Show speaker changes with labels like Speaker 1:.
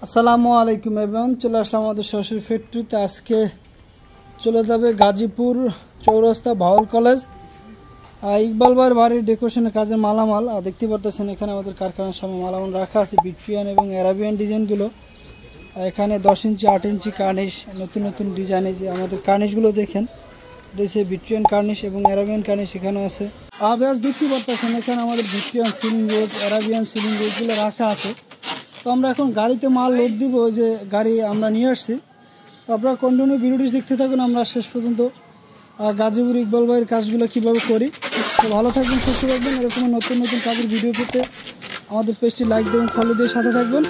Speaker 1: আসসালামু আলাইকুম এভরিওয়ান, চলে আসলাম আমাদের সরাসরি ফ্যাক্টরিতে। আজকে চলে যাবে গাজীপুর চৌরাস্তা ভাওয়াল কলেজ ইকবাল ভাইয়ের বাড়ির ডেকোরেশনের কাজে মালামাল দেখতে পারতেছেন। এখানে আমাদের কারখানার সামনে মালামাল রাখা আছে, ভিক্টোরিয়ান এবং অ্যারাবিয়ান ডিজাইনগুলো। এখানে 10 ইঞ্চি 8 ইঞ্চি কার্নিশ, নতুন নতুন ডিজাইনে যে আমাদের কার্নিশগুলো দেখেন, এটা ভিক্টোরিয়ান কার্নিশ এবং অ্যারাবিয়ান কার্নিশ এখানেও আছে। আবেশ দেখতে পারতেছেন এখানে আমাদের Victorian ceiling rose, Arabian ceiling রোডগুলো রাখা আছে। তো আমরা এখন গাড়িতে মাল লোড দিব, ওই যে গাড়ি আমরা নিয়ে আসছি। তো আপনারা কন্টিনিউ ভিডিওটি দেখতে থাকুন আমরা শেষ পর্যন্ত, গাজীপুর ইকবাল ভাইয়ের কাজগুলো কীভাবে করি। তো ভালো থাকবেন, সুস্থ থাকবেন। এরকম নতুন নতুন কাজের ভিডিও পেতে আমাদের পেজটি লাইক দেবেন, ফলো দিয়ে সাথে থাকবেন।